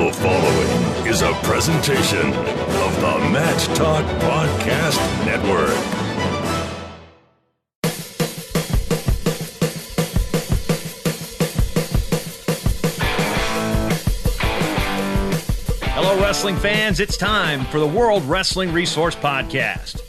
The following is a presentation of the Match Talk Podcast Network. Hello, wrestling fans. It's time for the World Wrestling Resource Podcast.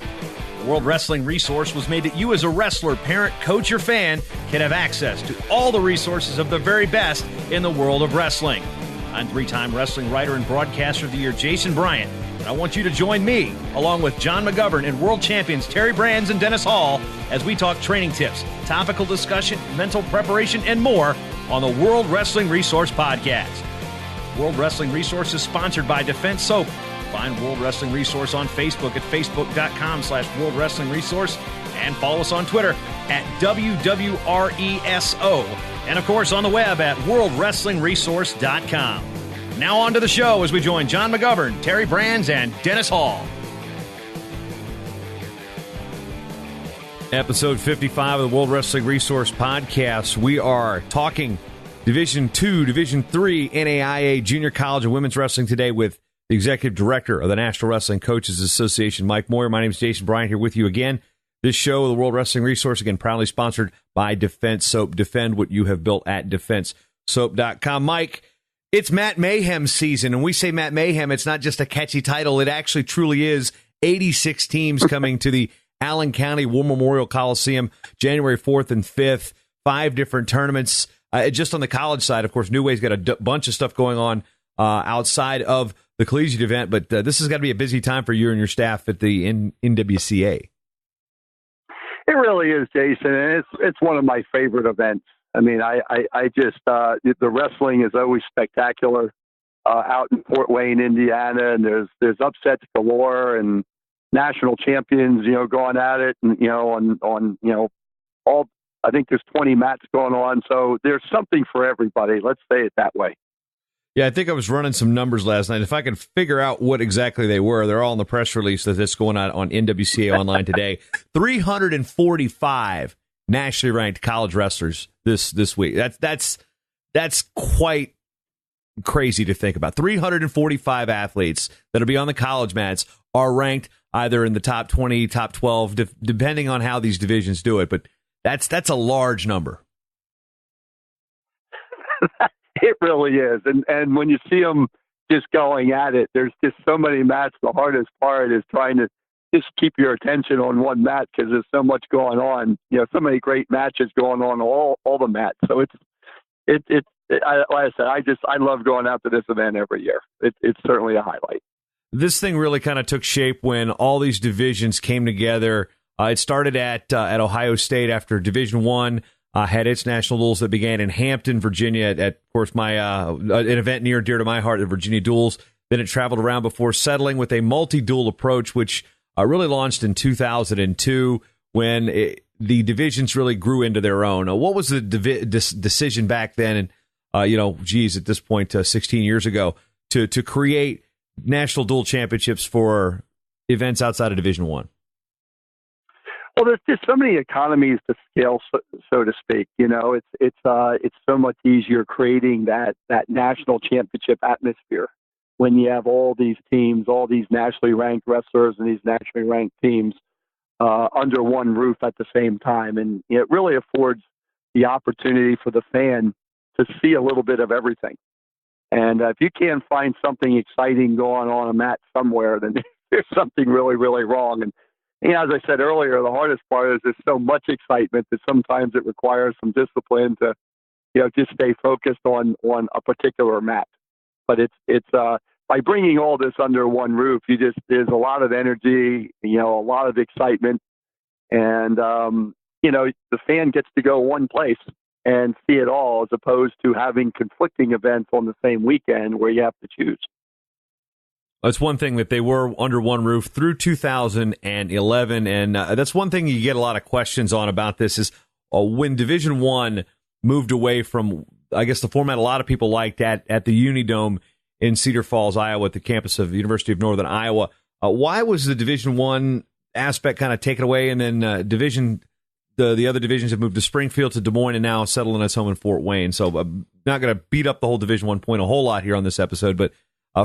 The World Wrestling Resource was made that you as a wrestler, parent, coach, or fan can have access to all the resources of the very best in the world of wrestling. I'm three-time wrestling writer and broadcaster of the year, Jason Bryant, and I want you to join me, along with John McGovern and world champions Terry Brands and Dennis Hall, as we talk training tips, topical discussion, mental preparation, and more on the World Wrestling Resource Podcast. World Wrestling Resource is sponsored by Defense Soap. Find World Wrestling Resource on Facebook at facebook.com/World Wrestling Resource and follow us on Twitter at WWRESO. And, of course, on the web at worldwrestlingresource.com. Now on to the show as we join John McGovern, Terry Brands, and Dennis Hall. Episode 55 of the World Wrestling Resource Podcast. We are talking Division II, Division III, NAIA, Junior College and Women's Wrestling today with the Executive Director of the National Wrestling Coaches Association, Mike Moyer. My name is Jason Bryant, here with you again. This show, the World Wrestling Resource, again, proudly sponsored by Defense Soap. Defend what you have built at defensesoap.com. Mike, it's Matt Mayhem season, and we say Matt Mayhem, it's not just a catchy title. It actually truly is 86 teams coming to the Allen County War Memorial Coliseum January 4th and 5th, 5 different tournaments. Just on the college side, of course, New Way's got a bunch of stuff going on outside of the collegiate event, but this has got to be a busy time for you and your staff at the NWCA. It really is, Jason, and it's one of my favorite events. I mean, I just the wrestling is always spectacular out in Fort Wayne, Indiana, and there's upsets galore and national champions, going at it, and on all. I think there's 20 mats going on, so there's something for everybody. Let's say it that way. Yeah, I think I was running some numbers last night. If I could figure out what exactly they were, they're all in the press release that's going on NWCA Online today. 345 nationally ranked college wrestlers this week. That's quite crazy to think about. 345 athletes that'll be on the college mats are ranked either in the top 20, top 12, depending on how these divisions do it. But that's a large number. It really is. And when you see them just going at it, there's just so many mats. The hardest part is trying to just keep your attention on one mat because there's so much going on. So many great matches going on all the mats. So like I said, I love going out to this event every year. It's certainly a highlight. This thing really kind of took shape when all these divisions came together. It started at Ohio State after Division I. Had its national duels that began in Hampton, Virginia, at of course, an event near and dear to my heart, the Virginia Duels. Then it traveled around before settling with a multi-duel approach, which really launched in 2002 when the divisions really grew into their own. What was the decision back then, and at this point, 16 years ago, to create national duel championships for events outside of Division I? Well, there's just so many economies to scale, so to speak. It's so much easier creating that national championship atmosphere when you have all these teams, all these nationally ranked wrestlers and these nationally ranked teams under one roof at the same time. And it really affords the opportunity for the fan to see a little bit of everything. And if you can't find something exciting going on a mat somewhere, then there's something really, really wrong. And as I said earlier, the hardest part is there's so much excitement that sometimes it requires some discipline to, just stay focused on a particular mat. But it's by bringing all this under one roof, there's a lot of energy, a lot of excitement, and the fan gets to go one place and see it all, as opposed to having conflicting events on the same weekend where you have to choose. That's one thing that they were under one roof through 2011, and that's one thing you get a lot of questions on about this is when Division I moved away from, I guess, the format a lot of people liked at the Unidome in Cedar Falls, Iowa, at the campus of the University of Northern Iowa. Why was the Division I aspect kind of taken away, and then the other divisions have moved to Springfield, to Des Moines, and now settling us home in Fort Wayne? So I'm not going to beat up the whole Division I point a whole lot here on this episode, but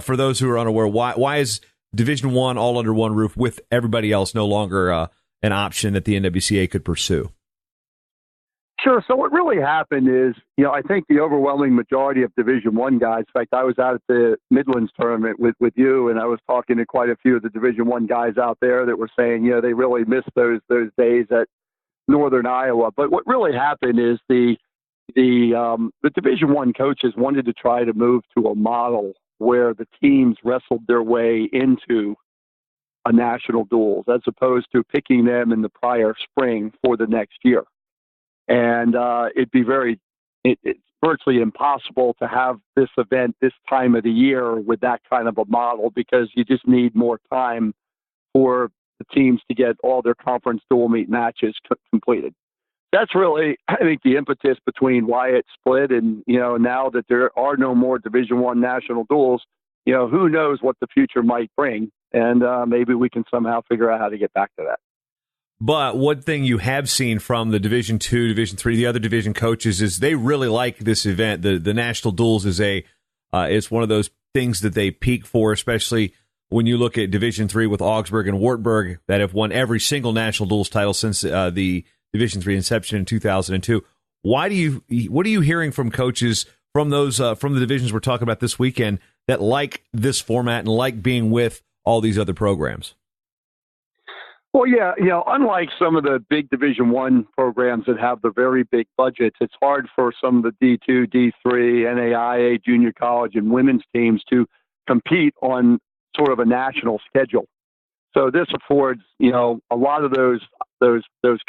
for those who are unaware, why is Division One all under one roof with everybody else no longer an option that the NWCA could pursue? Sure. So what really happened is, I think the overwhelming majority of Division One guys. In fact, I was out at the Midlands tournament with you, and I was talking to quite a few of the Division One guys out there that were saying, they really missed those days at Northern Iowa. But what really happened is the Division One coaches wanted to try to move to a model where the teams wrestled their way into a national duels, as opposed to picking them in the prior spring for the next year. And it's virtually impossible to have this event this time of the year with that kind of a model, because you just need more time for the teams to get all their conference dual meet matches completed. That's really, I think, the impetus between why it split. And, now that there are no more Division One national duels, who knows what the future might bring. And maybe we can somehow figure out how to get back to that. But one thing you have seen from the Division Two, Division Three, the other division coaches is they really like this event. The national duels is it's one of those things that they peak for, especially when you look at Division Three with Augsburg and Wartburg that have won every single national duels title since the Division Three inception in 2002. What are you hearing from coaches from those from the divisions we're talking about this weekend that like this format and like being with all these other programs? Well, yeah, unlike some of the big Division One programs that have the very big budgets, it's hard for some of the D2, D3, NAIA, junior college, and women's teams to compete on sort of a national schedule. So this affords, a lot of those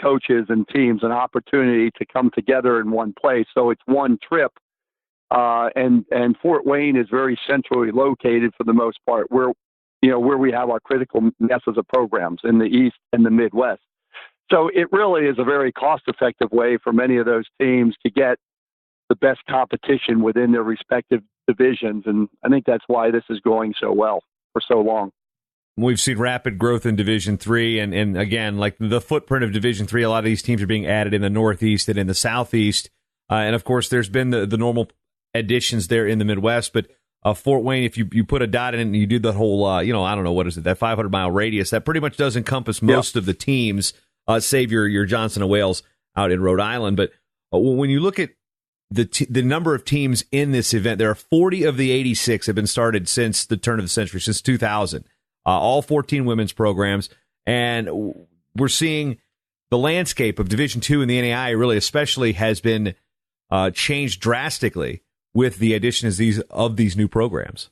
coaches and teams an opportunity to come together in one place. So it's one trip, and Fort Wayne is very centrally located for the most part, where we have our critical masses of programs in the East and the Midwest. So it really is a very cost-effective way for many of those teams to get the best competition within their respective divisions. And I think that's why this is going so well for so long. We've seen rapid growth in Division Three, and again, like the footprint of Division Three, a lot of these teams are being added in the Northeast and in the Southeast. And of course, there's been the normal additions there in the Midwest, but Fort Wayne, if you put a dot in it and you do the whole, I don't know, what is it, that 500-mile radius, that pretty much does encompass most of the teams, save your Johnson and Wales out in Rhode Island. But when you look at the number of teams in this event, there are 40 of the 86 have been started since the turn of the century, since 2000. All 14 women's programs. And we're seeing the landscape of Division II and the NAIA really especially has been changed drastically with the addition of these new programs.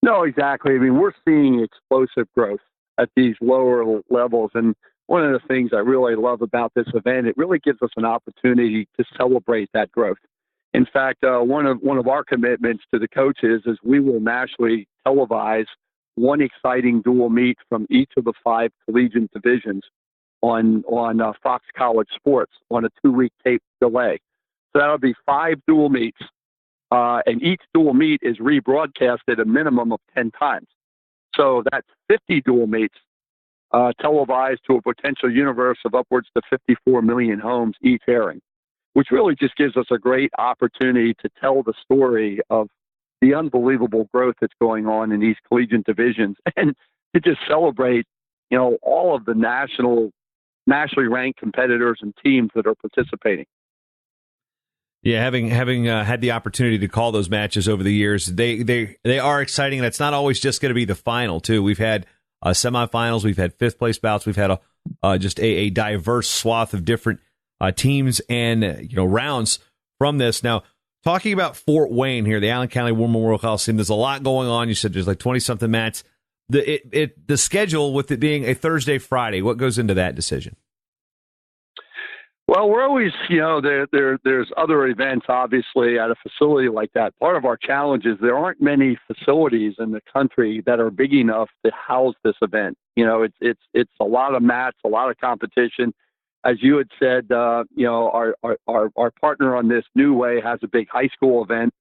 No, exactly. I mean, we're seeing explosive growth at these lower levels. And one of the things I really love about this event, it really gives us an opportunity to celebrate that growth. In fact, one of our commitments to the coaches is we will nationally televise one exciting dual meet from each of the 5 collegiate divisions on Fox College Sports on a 2-week tape delay. So that'll be 5 dual meets, and each dual meet is rebroadcasted a minimum of 10 times. So that's 50 dual meets televised to a potential universe of upwards to 54 million homes each airing, which really just gives us a great opportunity to tell the story of the unbelievable growth that's going on in these collegiate divisions, and to just celebrate, all of the nationally ranked competitors and teams that are participating. Yeah, having had the opportunity to call those matches over the years, they are exciting, and it's not always just going to be the final, too. We've had semifinals, we've had fifth-place bouts, we've had just a diverse swath of different teams and rounds from this. Now, talking about Fort Wayne here, the Allen County War Memorial Coliseum, there's a lot going on. You said there's like 20-something mats. The schedule, with it being a Thursday, Friday, what goes into that decision? Well, we're always, there's other events, obviously, at a facility like that. Part of our challenge is there aren't many facilities in the country that are big enough to house this event. It's a lot of mats, a lot of competition. As you had said, our partner on this, New Way, has a big high school event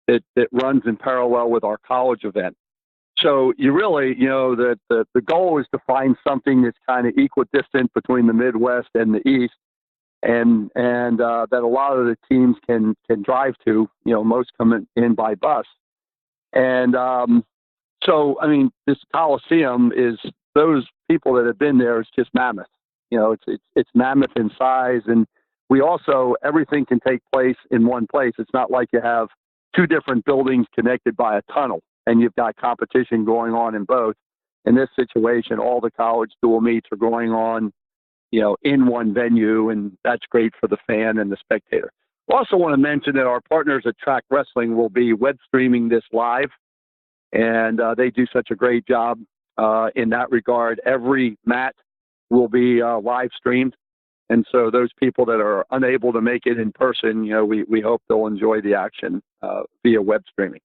that runs in parallel with our college event. So you really, the goal is to find something that's kind of equidistant between the Midwest and the East, and that a lot of the teams can drive to. Most come in by bus. And so, I mean, this Coliseum is those people that have been there. It's just mammoth. You know, it's mammoth in size, and we also everything can take place in one place. It's not like you have two different buildings connected by a tunnel, and you've got competition going on in both. In this situation, all the college dual meets are going on, you know, in one venue, and that's great for the fan and the spectator. Also want to mention that our partners at Track Wrestling will be web streaming this live, and they do such a great job in that regard. Every mat will be live streamed, and so those people that are unable to make it in person, you know, we hope they'll enjoy the action via web streaming.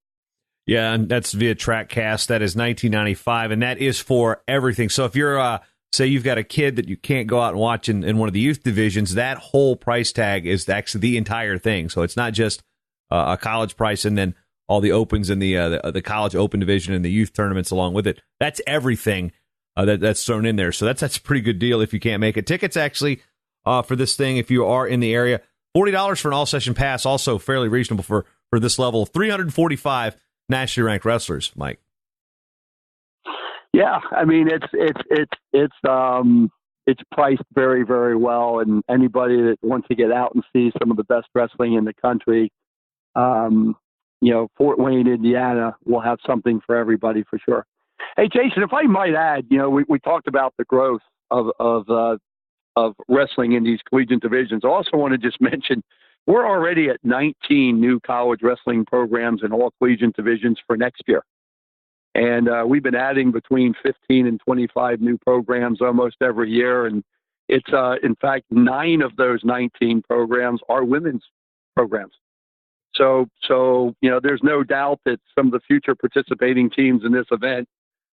Yeah, and that's via TrackCast. That is $19.95, and that is for everything. So if you're say you've got a kid that you can't go out and watch in one of the youth divisions, that whole price tag is actually the entire thing. So it's not just a college price and then all the opens and the college open division and the youth tournaments along with it. That's everything that's thrown in there. So that's a pretty good deal if you can't make it. Tickets actually for this thing, if you are in the area, $40 for an all-session pass, also fairly reasonable for this level. 345 nationally ranked wrestlers, Mike. Yeah, I mean it's priced very, very well, and anybody that wants to get out and see some of the best wrestling in the country, you know, Fort Wayne, Indiana will have something for everybody for sure. Hey, Jason, if I might add, you know, we talked about the growth of wrestling in these collegiate divisions. I also want to just mention we're already at 19 new college wrestling programs in all collegiate divisions for next year. And we've been adding between 15 and 25 new programs almost every year. And it's, in fact, 9 of those 19 programs are women's programs. So you know, there's no doubt that some of the future participating teams in this event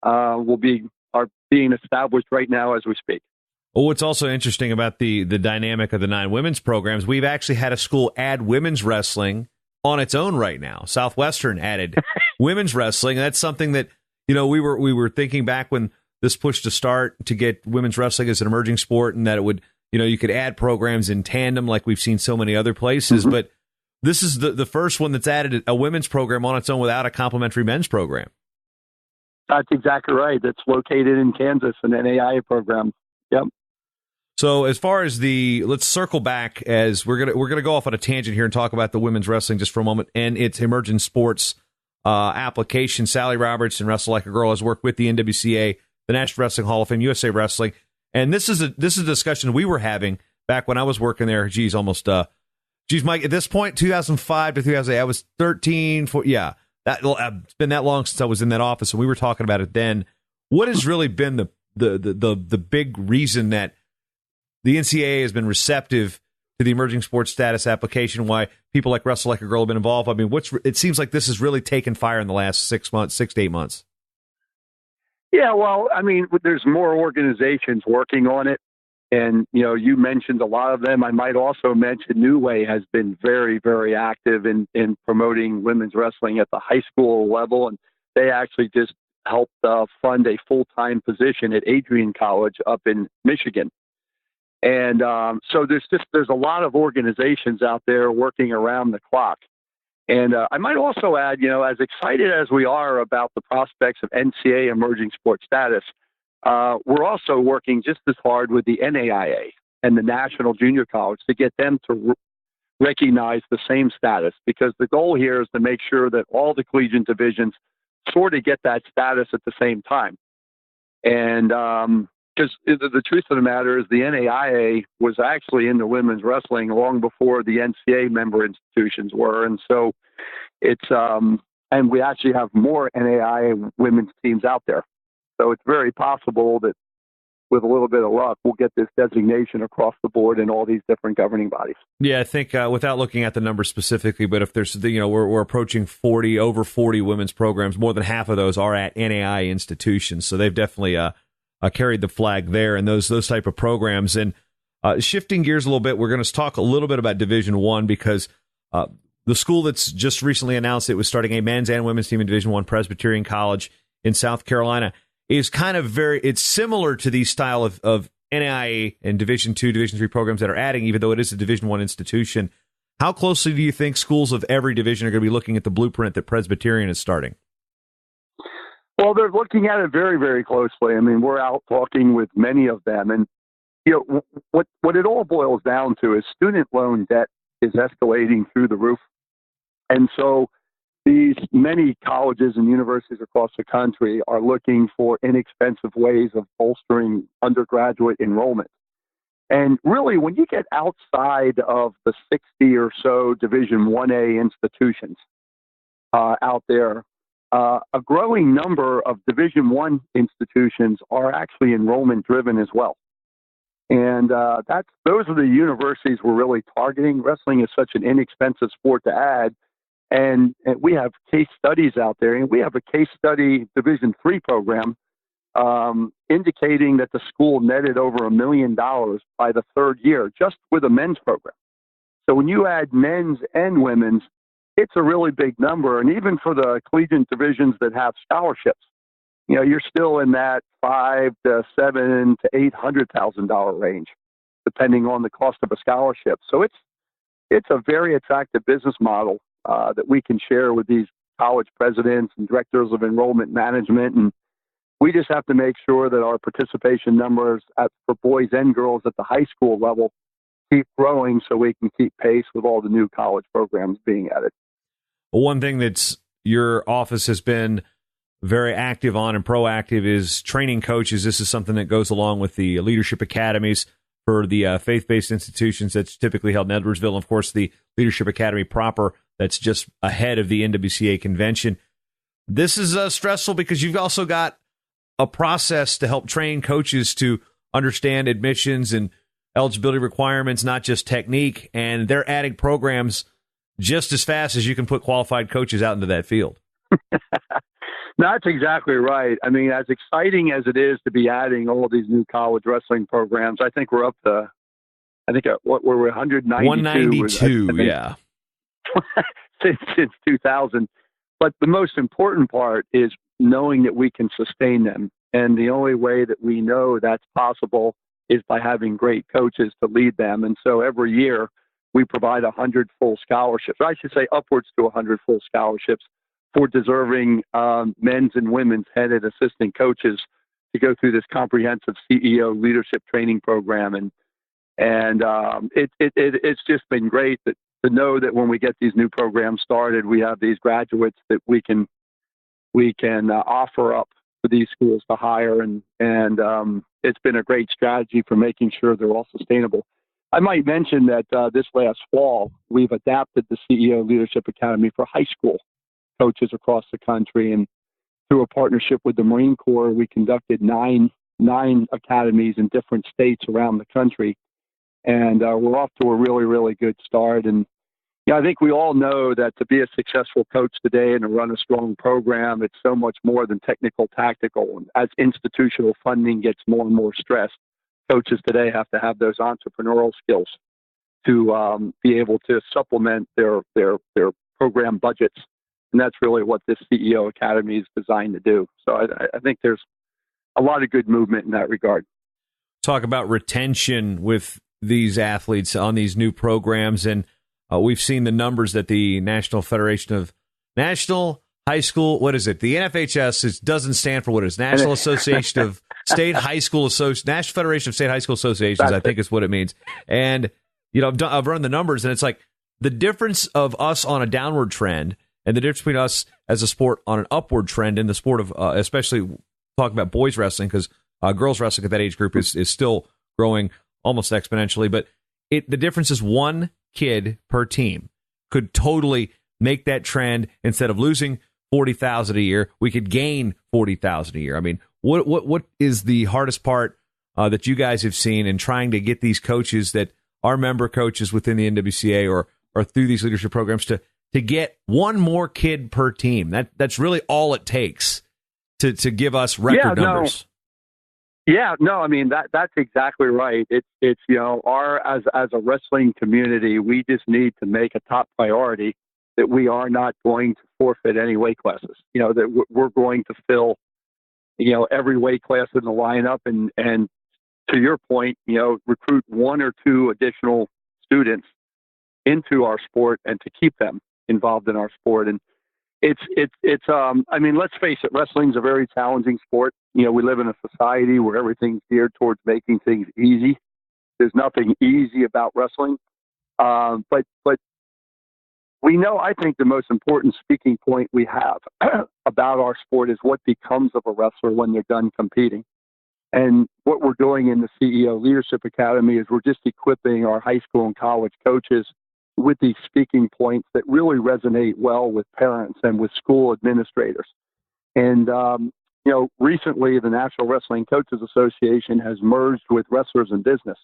are being established right now as we speak. Well, what's also interesting about the dynamic of the 9 women's programs, we've actually had a school add women's wrestling on its own right now. Southwestern added women's wrestling. And that's something that, you know, we were thinking back when this push to start to get women's wrestling as an emerging sport, and that it would, you know, you could add programs in tandem like we've seen so many other places. Mm-hmm. But this is the first one that's added a women's program on its own without a complementary men's program. That's exactly right. That's located in Kansas, an NAIA program. Yep. So as far as let's circle back as we're gonna go off on a tangent here and talk about the women's wrestling just for a moment and its emerging sports application. Sally Roberts and Wrestle Like a Girl has worked with the NWCA, the National Wrestling Hall of Fame, USA Wrestling, and this is a discussion we were having back when I was working there. Mike, at this point, 2005 to 2008, I was 13. It's been that long since I was in that office, and we were talking about it then. What has really been the big reason that the NCAA has been receptive to the emerging sports status application, why people like Wrestle Like a Girl have been involved? I mean, it seems like this has really taken fire in the last 6 to 8 months. Yeah, well, I mean, there's more organizations working on it. And, you know, you mentioned a lot of them. I might also mention New Way has been very, very active in promoting women's wrestling at the high school level. And they actually just helped fund a full-time position at Adrian College up in Michigan. And so there's a lot of organizations out there working around the clock. And I might also add, you know, as excited as we are about the prospects of NCAA emerging sports status, we're also working just as hard with the NAIA and the National Junior College to get them to recognize the same status, because the goal here is to make sure that all the collegiate divisions sort of get that status at the same time. And because the truth of the matter is the NAIA was actually into women's wrestling long before the NCAA member institutions were. And so it's, and we actually have more NAIA women's teams out there. So it's very possible that with a little bit of luck, we'll get this designation across the board in all these different governing bodies. Yeah, I think without looking at the numbers specifically, but if there's, you know, we're approaching over 40 women's programs, more than half of those are at NAIA institutions. So they've definitely carried the flag there and those type of programs. And shifting gears a little bit, we're going to talk a little bit about Division I, because the school that's just recently announced it was starting a men's and women's team in Division I, Presbyterian College in South Carolina, is kind of it's similar to the style of NAIA and Division II, Division III programs that are adding, even though it is a Division I institution. How closely do you think schools of every division are going to be looking at the blueprint that Presbyterian is starting? Well, they're looking at it very, very closely. I mean, we're out talking with many of them, and what it all boils down to is student loan debt is escalating through the roof, and so these many colleges and universities across the country are looking for inexpensive ways of bolstering undergraduate enrollment. And really, when you get outside of the 60 or so Division 1A institutions out there, a growing number of Division 1 institutions are actually enrollment driven as well. And those are the universities we're really targeting. Wrestling is such an inexpensive sport to add. And we have case studies out there. And we have a case study Division 3 program indicating that the school netted over $1 million by the third year just with a men's program. So when you add men's and women's, it's a really big number. And even for the collegiate divisions that have scholarships, you're still in that $500,000 to $700,000 to $800,000 range, depending on the cost of a scholarship. So it's a very attractive business model that we can share with these college presidents and directors of enrollment management. And we just have to make sure that our participation numbers for boys and girls at the high school level keep growing so we can keep pace with all the new college programs being added. Well, one thing that's your office has been very active on and proactive is training coaches. This is something that goes along with the leadership academies for the faith-based institutions that's typically held in Edwardsville. And of course, the Leadership Academy proper that's just ahead of the NWCA convention. This is stressful because you've also got a process to help train coaches to understand admissions and eligibility requirements, not just technique, and they're adding programs just as fast as you can put qualified coaches out into that field. That's exactly right. I mean, as exciting as it is to be adding all these new college wrestling programs, I think we're up to, what were we, 192? 192, yeah. since 2000. But the most important part is knowing that we can sustain them. And the only way that we know that's possible is by having great coaches to lead them. And so every year we provide 100 full scholarships, or I should say upwards to 100 full scholarships for deserving men's and women's head and assistant coaches to go through this comprehensive CEO leadership training program. And it's just been great to know that when we get these new programs started, we have these graduates that we can offer up for these schools to hire. And it's been a great strategy for making sure they're all sustainable. I might mention that this last fall, we've adapted the CEO Leadership Academy for high school coaches across the country. And through a partnership with the Marine Corps, we conducted nine academies in different states around the country. And we're off to a really, really good start. And I think we all know that to be a successful coach today and to run a strong program, it's so much more than technical, tactical. And as institutional funding gets more and more stressed, coaches today have to have those entrepreneurial skills to be able to supplement their program budgets. And that's really what this CEO Academy is designed to do. So I think there's a lot of good movement in that regard. Talk about retention with these athletes on these new programs. And we've seen the numbers that the National Federation of National High School, what is it? The NFHS, it doesn't stand for what it is. National Association of State High School National Federation of State High School Associations, I think is what it means. And, I've run the numbers, and it's like the difference of us on a downward trend and the difference between us as a sport on an upward trend in the sport of, especially talking about boys wrestling, because girls wrestling at that age group is still growing almost exponentially. But the difference is one kid per team could totally make that trend. Instead of losing 40,000 a year, we could gain 40,000 a year. I mean, what is the hardest part that you guys have seen in trying to get these coaches that are member coaches within the NWCA or through these leadership programs to get one more kid per team? That's really all it takes to give us record numbers. I mean, that's exactly right. It's as a wrestling community, we just need to make a top priority that we are not going to forfeit any weight classes. That we're going to fill every weight class in the lineup, and to your point, recruit one or two additional students into our sport and to keep them involved in our sport. And I mean, let's face it, wrestling's a very challenging sport. You know, we live in a society where everything's geared towards making things easy. There's nothing easy about wrestling. But we know, I think the most important speaking point we have about our sport is what becomes of a wrestler when they're done competing. And what we're doing in the CEO Leadership Academy is we're just equipping our high school and college coaches with these speaking points that really resonate well with parents and with school administrators. And, recently the National Wrestling Coaches Association has merged with Wrestlers in Business.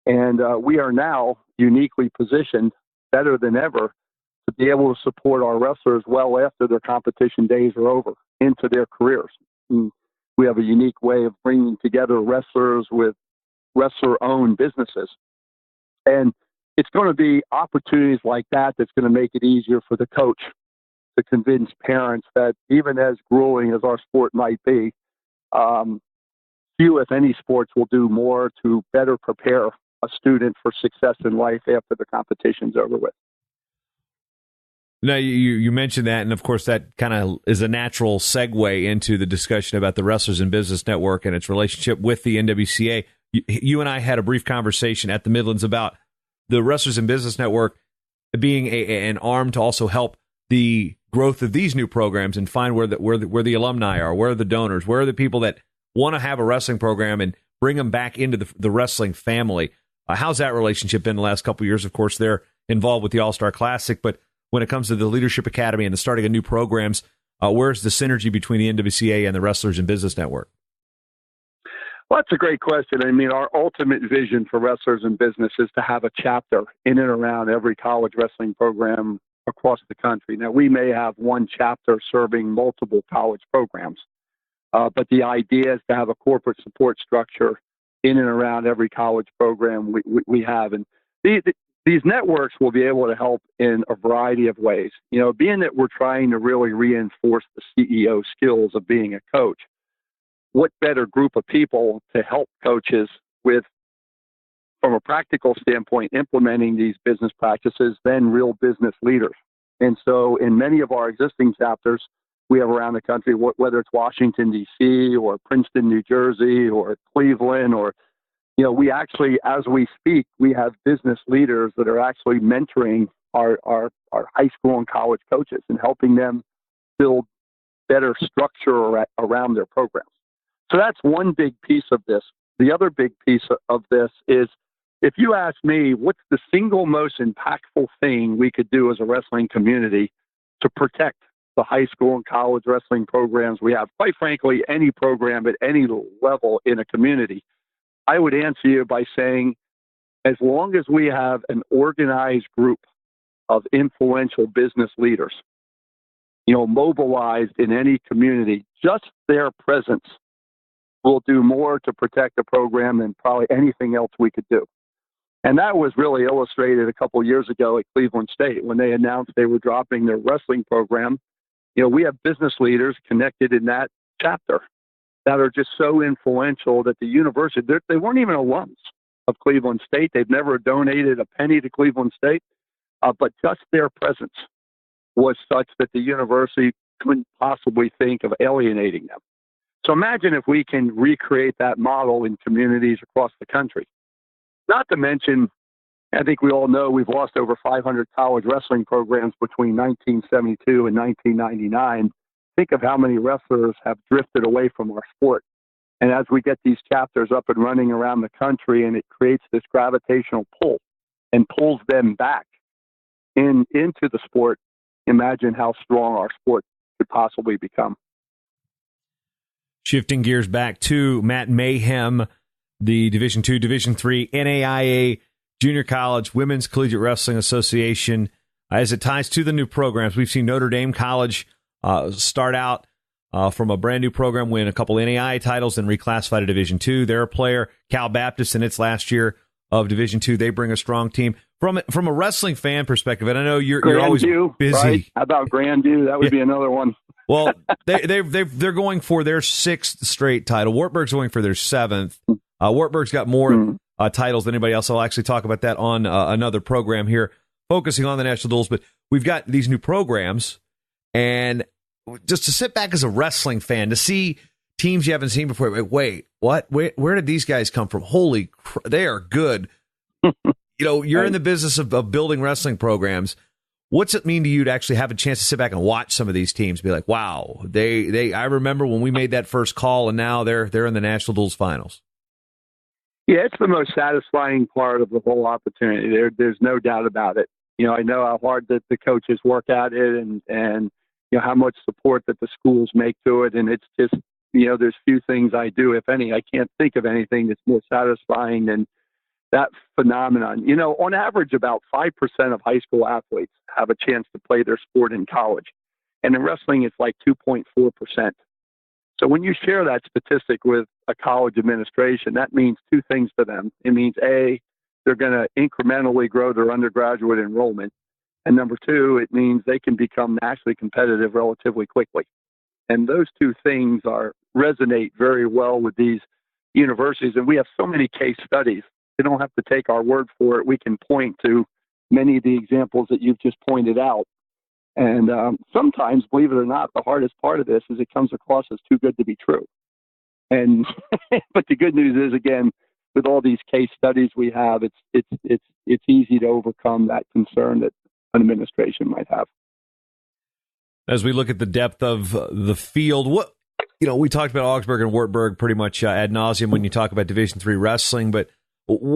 And we are now uniquely positioned, better than ever, to be able to support our wrestlers well after their competition days are over into their careers. And we have a unique way of bringing together wrestlers with wrestler-owned businesses. And it's going to be opportunities like that that's going to make it easier for the coach to convince parents that even as grueling as our sport might be, few, if any, sports will do more to better prepare a student for success in life after the competition's over with. Now, you mentioned that, and of course that kind of is a natural segue into the discussion about the Wrestlers in Business Network and its relationship with the NWCA. You and I had a brief conversation at the Midlands about the Wrestlers in Business Network being an arm to also help the growth of these new programs and find where the alumni are, where are the donors, where are the people that want to have a wrestling program and bring them back into the wrestling family. How's that relationship been the last couple of years? Of course, they're involved with the All-Star Classic, but when it comes to the Leadership Academy and the starting of new programs, where's the synergy between the NWCA and the Wrestlers in Business Network? Well, that's a great question. I mean, our ultimate vision for Wrestlers in Business is to have a chapter in and around every college wrestling program across the country. Now, we may have one chapter serving multiple college programs, but the idea is to have a corporate support structure in and around every college program we have. And these networks will be able to help in a variety of ways. You know, being that we're trying to really reinforce the CEO skills of being a coach, what better group of people to help coaches with, from a practical standpoint, implementing these business practices than real business leaders. And so in many of our existing chapters we have around the country, whether it's Washington, D.C. or Princeton, New Jersey or Cleveland, or, you know, we actually, as we speak, we have business leaders that are actually mentoring our high school and college coaches and helping them build better structure around their programs. So that's one big piece of this. The other big piece of this is, if you ask me, what's the single most impactful thing we could do as a wrestling community to protect the high school and college wrestling programs we have, quite frankly, any program at any level in a community, I would answer you by saying, as long as we have an organized group of influential business leaders, you know, mobilized in any community, just their presence will do more to protect the program than probably anything else we could do. And that was really illustrated a couple of years ago at Cleveland State when they announced they were dropping their wrestling program. You know, we have business leaders connected in that chapter that are just so influential that the university, they weren't even alums of Cleveland State. They've never donated a penny to Cleveland State, but just their presence was such that the university couldn't possibly think of alienating them. So imagine if we can recreate that model in communities across the country. Not to mention, I think we all know we've lost over 500 college wrestling programs between 1972 and 1999. Think of how many wrestlers have drifted away from our sport. And as we get these chapters up and running around the country, and it creates this gravitational pull and pulls them back into the sport, imagine how strong our sport could possibly become. Shifting gears back to Matt Mayhem, the Division II, Division III, NAIA, Junior College, Women's Collegiate Wrestling Association, as it ties to the new programs. We've seen Notre Dame College start out from a brand new program, win a couple NAIA titles, and reclassify to Division II. They're a player. Cal Baptist in its last year of Division II, they bring a strong team. From a wrestling fan perspective, and I know you're always busy. Right? How about Grandview? That would be another one. Well, they're going for their 6th straight title. Wartburg's going for their 7th. Wartburg's got more titles than anybody else. I'll actually talk about that on another program here, focusing on the national duels. But we've got these new programs. And just to sit back as a wrestling fan, to see teams you haven't seen before, like, wait, what? Where did these guys come from? They are good. You're in the business of building wrestling programs. What's it mean to you to actually have a chance to sit back and watch some of these teams? Be like, wow, I remember when we made that first call, and now they're in the National Duels Finals. Yeah, it's the most satisfying part of the whole opportunity. There's no doubt about it. I know how hard that the coaches work at it, and how much support that the schools make to it. And it's just, there's few things I do, if any. I can't think of anything that's more satisfying than that phenomenon. On average, about 5% of high school athletes have a chance to play their sport in college. And in wrestling, it's like 2.4%. So when you share that statistic with a college administration, that means two things to them. It means, A, they're going to incrementally grow their undergraduate enrollment. And number two, it means they can become nationally competitive relatively quickly. And those two things resonate very well with these universities. And we have so many case studies. You don't have to take our word for it. We can point to many of the examples that you've just pointed out. And sometimes, believe it or not, the hardest part of this is it comes across as too good to be true. And but the good news is, again, with all these case studies we have, it's easy to overcome that concern that an administration might have. As we look at the depth of the field, we talked about Augsburg and Wartburg pretty much ad nauseum when you talk about Division III wrestling, but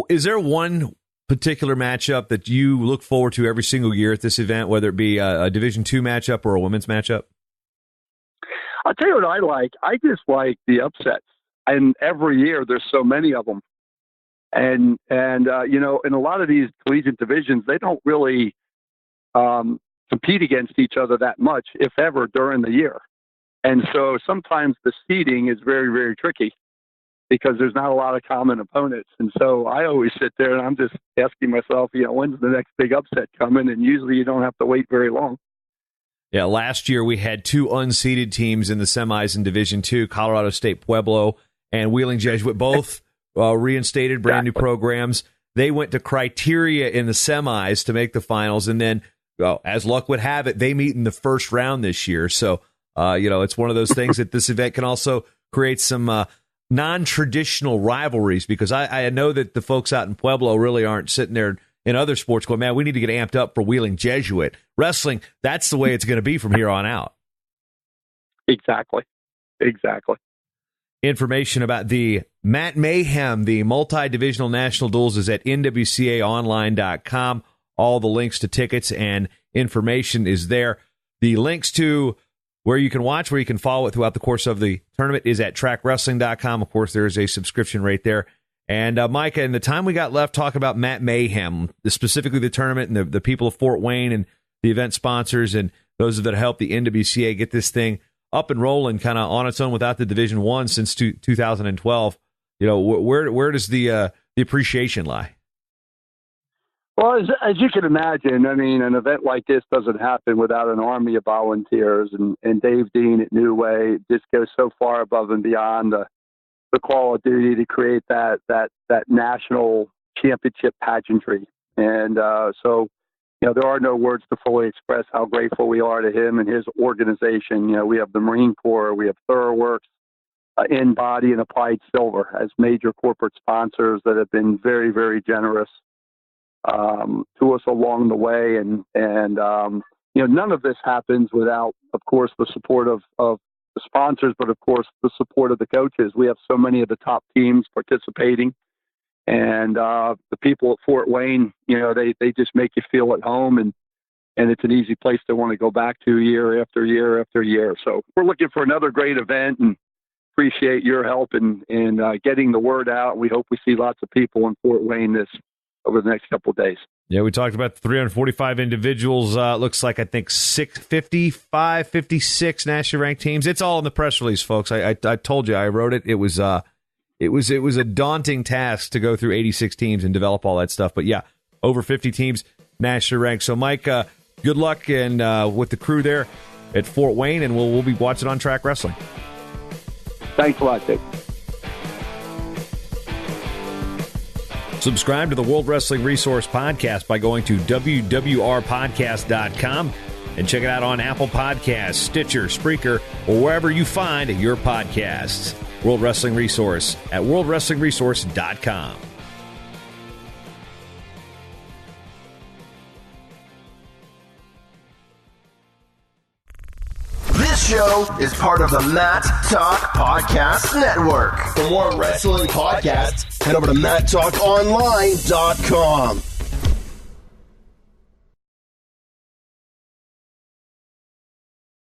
is there one particular matchup that you look forward to every single year at this event, whether it be a Division II matchup or a women's matchup? I'll tell you what I like. I just like the upsets, and every year there's so many of them. And in a lot of these collegiate divisions, they don't really compete against each other that much, if ever, during the year. And so sometimes the seeding is very, very tricky because there's not a lot of common opponents. And so I always sit there and I'm just asking myself, when's the next big upset coming? And usually you don't have to wait very long. Yeah, last year we had two unseeded teams in the semis in Division II, Colorado State Pueblo and Wheeling Jesuit, both reinstated brand new programs. They went to criteria in the semis to make the finals, and then, as luck would have it, they meet in the first round this year. So, it's one of those things that this event can also create some non-traditional rivalries, because I know that the folks out in Pueblo really aren't sitting there in other sports going, man, we need to get amped up for Wheeling Jesuit. Wrestling, that's the way it's going to be from here on out. Exactly. Information about the Matt Mayhem, the Multi-Divisional National Duels, is at NWCAonline.com. All the links to tickets and information is there. The links to where you can watch, where you can follow it throughout the course of the tournament is at trackwrestling.com. Of course, there is a subscription right there. And Micah, in the time we got left, talk about Matt Mayhem, specifically the tournament and the people of Fort Wayne and the event sponsors and those that helped the NWCA get this thing up and rolling kind of on its own without the Division I since 2012. Where does the appreciation lie? Well, as you can imagine, an event like this doesn't happen without an army of volunteers, and Dave Dean at New Way just goes so far above and beyond the call of duty to create that national championship pageantry. And so there are no words to fully express how grateful we are to him and his organization. We have the Marine Corps, we have Thoroughworks, InBody, and Applied Silver as major corporate sponsors that have been very, very generous to us along the way. And none of this happens without, of course, the support of the sponsors, but of course, the support of the coaches. We have so many of the top teams participating. And the people at Fort Wayne, they just make you feel at home, and it's an easy place to want to go back to year after year after year. So we're looking for another great event and appreciate your help in getting the word out. We hope we see lots of people in Fort Wayne over the next couple of days. Yeah, we talked about the 345 individuals. Looks like, I think, 56 nationally ranked teams. It's all in the press release, folks. I told you, I wrote it. It was a daunting task to go through 86 teams and develop all that stuff. But yeah, over 50 teams nationally ranked. So Mike, good luck and with the crew there at Fort Wayne, and we'll be watching on Track Wrestling. Thanks a lot, Dave. Subscribe to the World Wrestling Resource Podcast by going to WWR55.com. And check it out on Apple Podcasts, Stitcher, Spreaker, or wherever you find your podcasts. World Wrestling Resource at worldwrestlingresource.com. This show is part of the Matt Talk Podcast Network. For more wrestling podcasts, head over to MattTalkOnline.com.